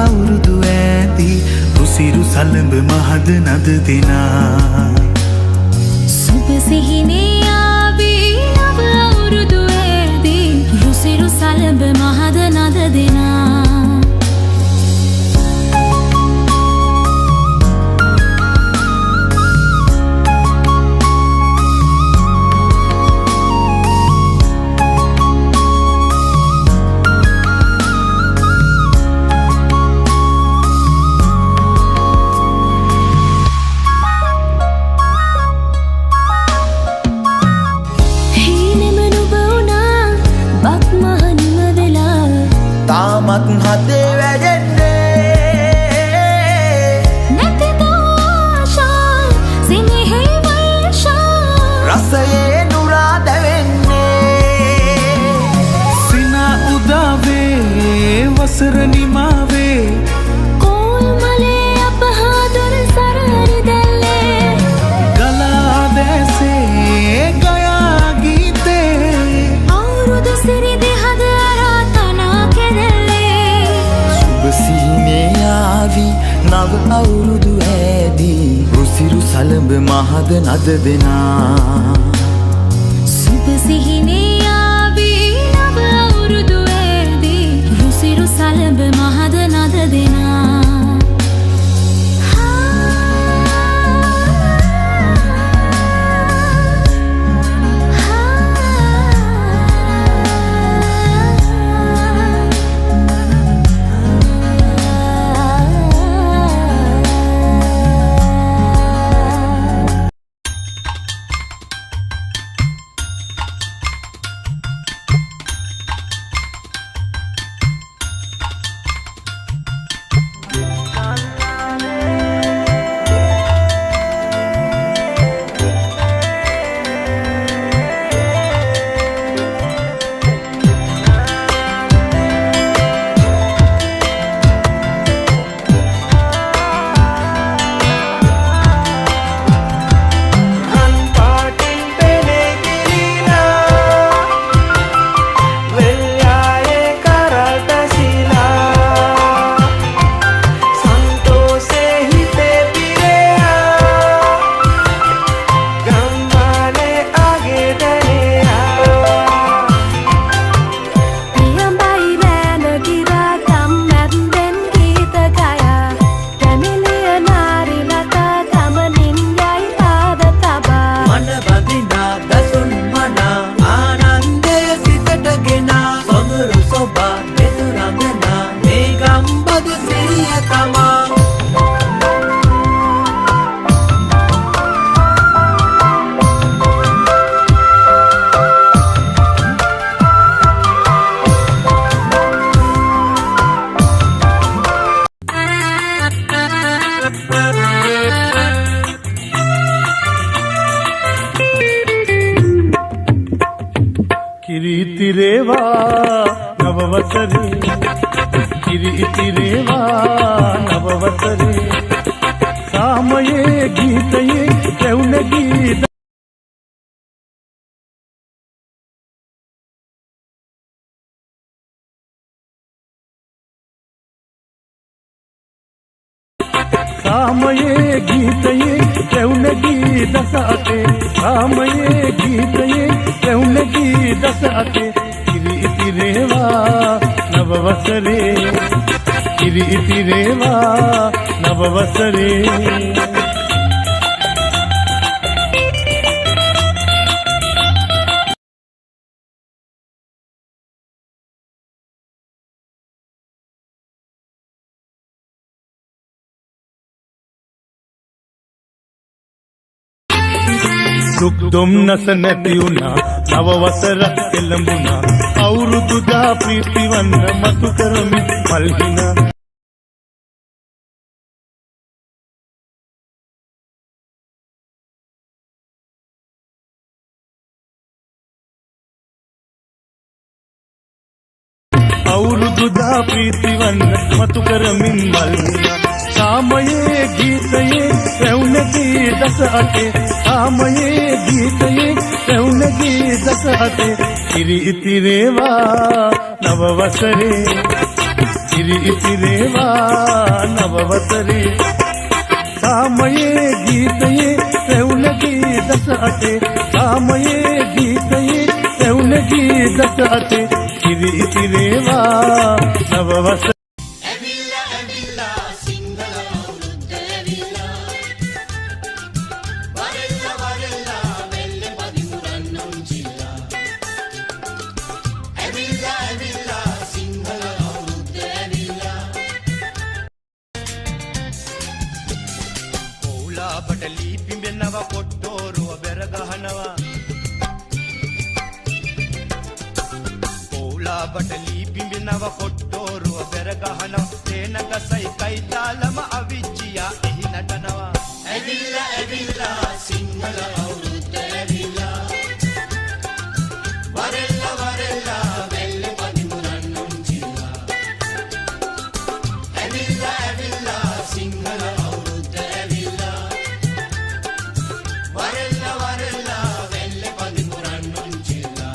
අවුරුදු ඇදී රුසිරු සලඹ මහද නද දෙනා සුබ සිහිනේ ආවි නව අවුරුදු ඇදී රුසිරු සලඹ මහද නද දෙනා තාමත් හදේ වැඩෙන්නේ නැතිද ආශා සිනහේ වර්ෂා රසයේ නුරා දැවෙන්නේ සින උදාවේ වසර නිමාවේ කෝල් මලේ අපහාදුර සරහරි දැල්ලේ ගලා දැසේ ගයා ගීතේ අවුරුදු සිරි දෙහද නව අවුරුදු ඇදී රුසිරු සලඹ මහද නද දෙනා සුබ සිහිනේ ආවි නව අවුරුදු ඇදී රුසිරු සලඹ මහද නද දෙනා सामये गीतये रौनगी दसाते सामये गीतये रौनगी दसाते किरी इतिरेवा नववसरे किरी इतिरेवा नववसरे දුක් දුම්නස නැති වුණා නව වසරක් එළඹුණා අවුරුදු දා ප්‍රීතිවන්න මතු කරමින් මල්හිනා අවුරුදු දා ප්‍රීතිවන්න මතු කරමින් මල්හිනා සාමයේ ගීතයේ රැවුනගේ දස අතේ සාමයේ ගීතයේ රැවුනගේ දස අතේ ඉරි ඉතිරේවා නව වසරේ ඉරි ඉතිරේවා නව වසරේ සාමයේ ගීතයේ රැවුනගේ දස අතේ සාමයේ ගීතයේ රැවුනගේ දස අතේ ඉරි ඉතිරේවා නව වසරේ බටලී පිඹෙනවා කොට්ටෝරුව බෙර ගහනවා පොලා බටලී පිඹෙනවා කොට්ටෝරුව බෙර ගහනවා තේන ගසයි කයිතාලම අවිච්චියා එහි නටනවා ඇවිල්ලා ඇවිල්ලා සිංහල අවුරුද්ද ඇවිල්ලා වරෙල්ලා වරෙල්ලා වෙල්ල පදිමුරන් නොන්චිලා ඇවිල්ලා ඇවිල්ලා සිංහල අවුරුද්ද ඇවිල්ලා වරෙල්ලා වරෙල්ලා වෙල්ල පදිමුරන් නොන්චිලා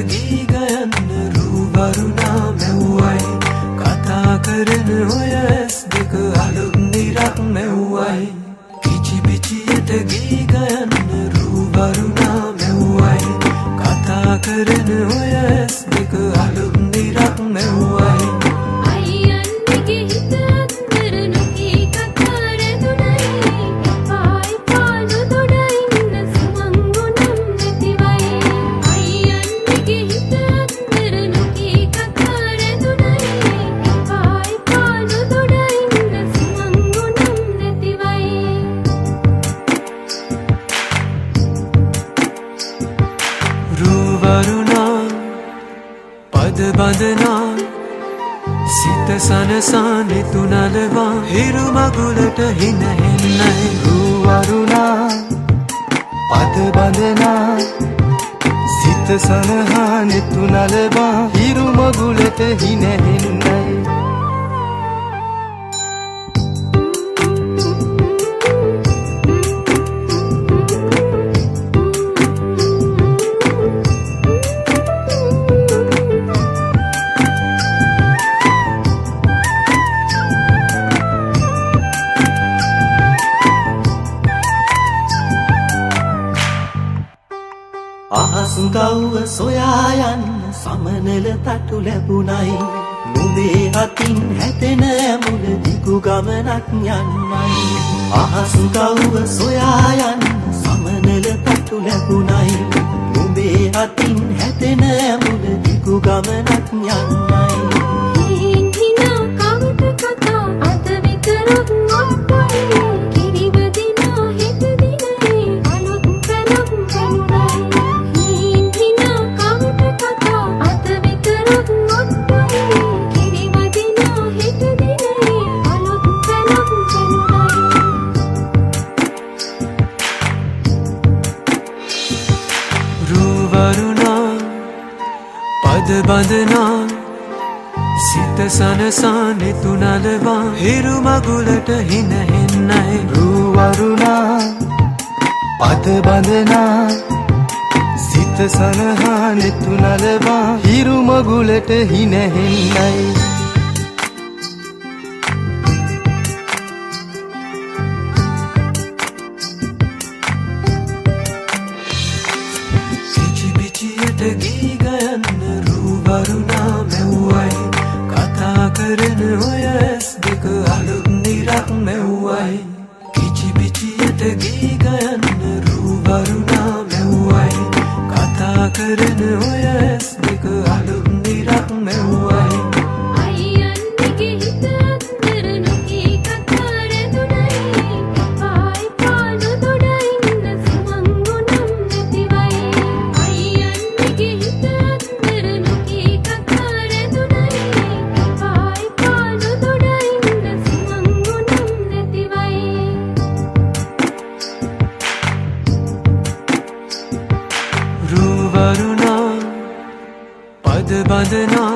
ගී ගයන්න රූවරුණා මැව්වයි කතා කරන ඔය ඇස් දෙක අලුත් නිරක් මැව්වයි කිචි පිචියට ගී ගයන්න රූවරුණා මැව්වයි කතා කරන ඔය ඇස් දෙක අලුත් නිරක් මැව්වයි බඳනා සිත සනසා නිතුනලවා හිරු මගුලට හිනහෙන්නයි රූවරුණා පද බඳනා සිත සනහා නිතුනලවා හිරු මගුලට හිනහෙන්නයි අහස්ගව්ව සොයා යන්න සමනල තටු ලැබුණයි නුඹේ අතින් හැතෙන මුල දිගු ගමනක් යන්නයි අහස් ආසුකව්ව සොයා යන්න සමනල තටු ලැබුණයි නුඹේ අතින් හැදෙන මුල දිගු ගමනක් යන්නයි හිනා කවට කතා අද විතරක් නොපොයි කිරිබදිනා හෙට දිනේ අලුත් පැනක් පැනුනයි හිනා කවට කතා අද විතරක් නොපොයි කිරිබදිනා හෙට දිනේ අලුත් පැනක් පැනුනයි රූවරුණා පද බඳනා සිත සනසා නෙතු නලවා හිරු මගුලට හිනහෙන්නයි රූවරුණා පද බඳනා සිත සනහා නෙතු නලවා හිරු මගුලට හිනහෙන්නයි කිචි පිචියට ගී ගයන්න රූවරුණා මැව්වයි කතා කරන ඔය ඇස් දෙක අලුත් නිරක් මැව්වයි කිචි පිචියට ගී ගයන්න රූවරුණා මැව්වයි කතා කරන ඔය ඇස් දෙක අලුත් නිරක් මැව්වයි අයියන්ගේ හිත අතර නොකී කතා රැඳුනයි පායි පාන දොඩින්න සමංගුනම් නැතිවයි අයියන්ගේ හිත අතර නොකී කතා රැඳුනයි පායි පාන දොඩින්න සමංගුනම් නැතිවයි රූවරුණා පද බඳනා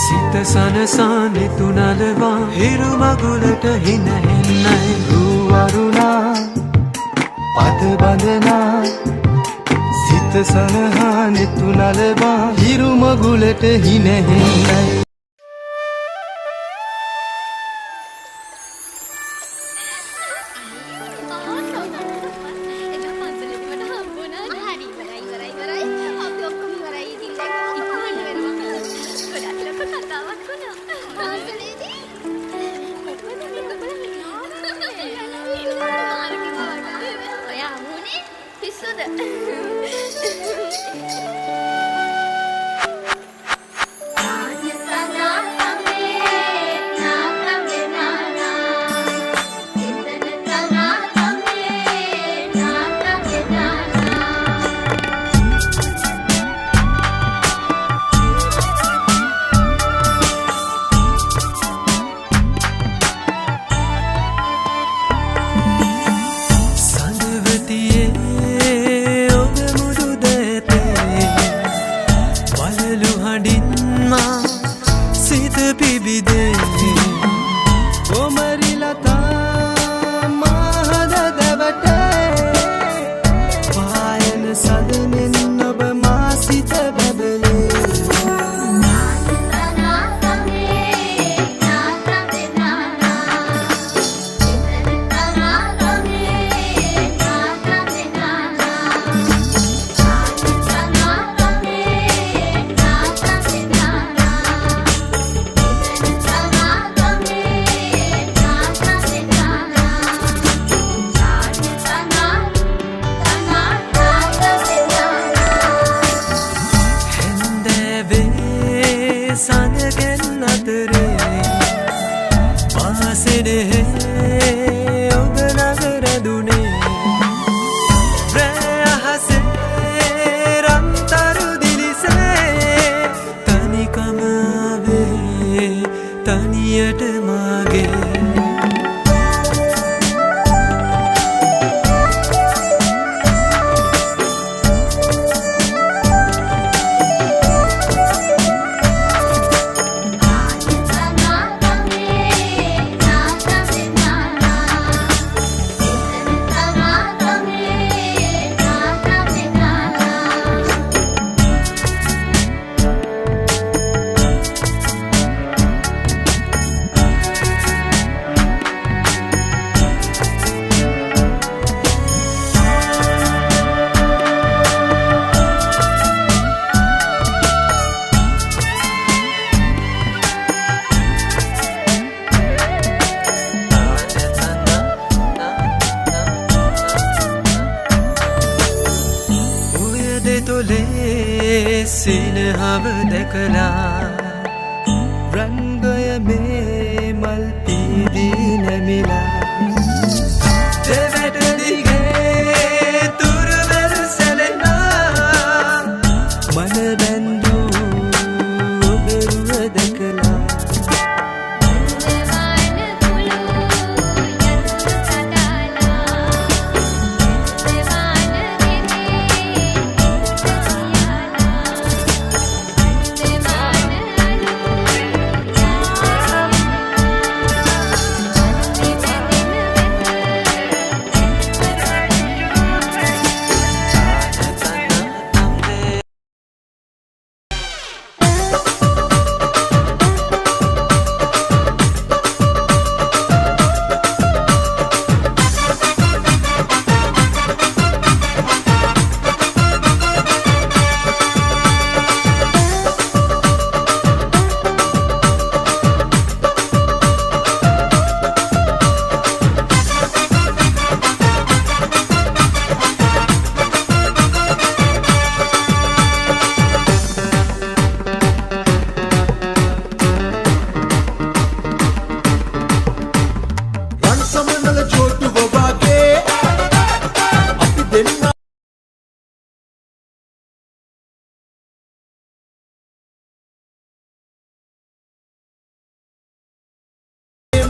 සිත සනසා නෙතු නලවා හිරු මගුලට හිනහෙන්නයි රූවරුණා පද බඳනා සිත සනහා නෙතු නලවා හිරු මගුලට හිනහෙන්නයි සඳවතියේ ඔබ මුඩු දැතේ මලේ සිනහව දැකලා රංගය මේ මල් පීදී නැමිලා දෙවැට දිගේ තුරුවැල් සැලෙනා මන බැන්දූ ඔබරුව දැකලා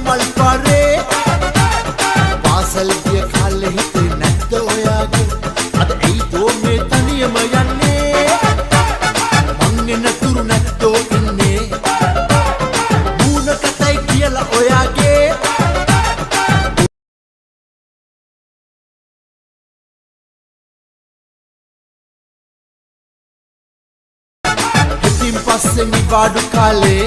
මල් පාරේ පාසල් ගිය කාලේ හිතේ නැද්ද ඔයාගේ අද ඇයිදෝ මේ තනියම යන්නේ මං එනතුරු නැත්තෝ ඉන්නේ මූණ කතයි කියලා ඔයාගේ ඉතින් පස්සේ නිවාඩු කාලේ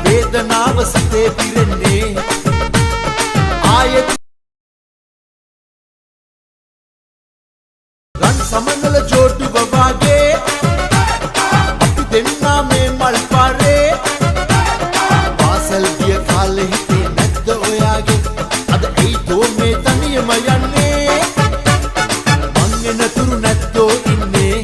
වේදනාව සිතේ පිරෙන්නේ ආයෙත් රන් සමනල ජෝඩුව වාගේ අපි දෙන්නා මේ මල් පාරේ පාසල් ගිය කාලේ හිතේ නැද්ද ඔයාගේ අද ඇයිදෝ මේ තනියම යන්නේ මං එනතුරු නැත්තෝ ඉන්නේ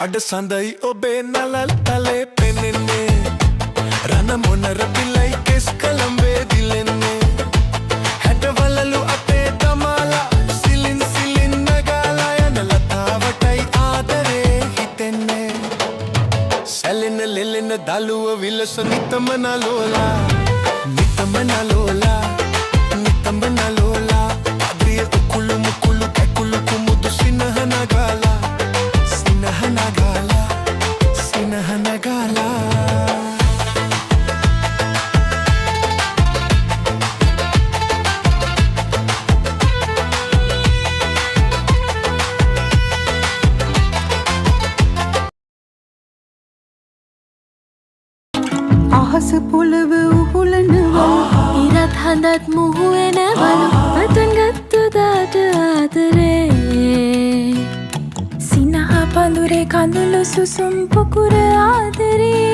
අඩ සඳයි ඔබේ නලල් තලේ පෙනෙන්නේ රන මොනර පිලයි කෙස් කළම්බේ දිලෙන්නේ හැටවලලු අපේ තමාලා සිලින් සිලින් නගාලා යන ලතාවටයි ආදරේ හිතෙන්නේ සැලෙන ලෙලෙන දලුව විලස නිතම නලෝලා නිතම නලෝලා අදිය උකුළු මුකුළු කැකුළු කුමුදු සිනහ නගාලා අහස පොළව උහුලනවා ඉරත් හඳත් මුහු එනවලු පටන් ගත්තු දාට ආදරේ සිනහ පඳුරේ ඔබේ කඳුළු සුසුම් පුකුර ආදරේ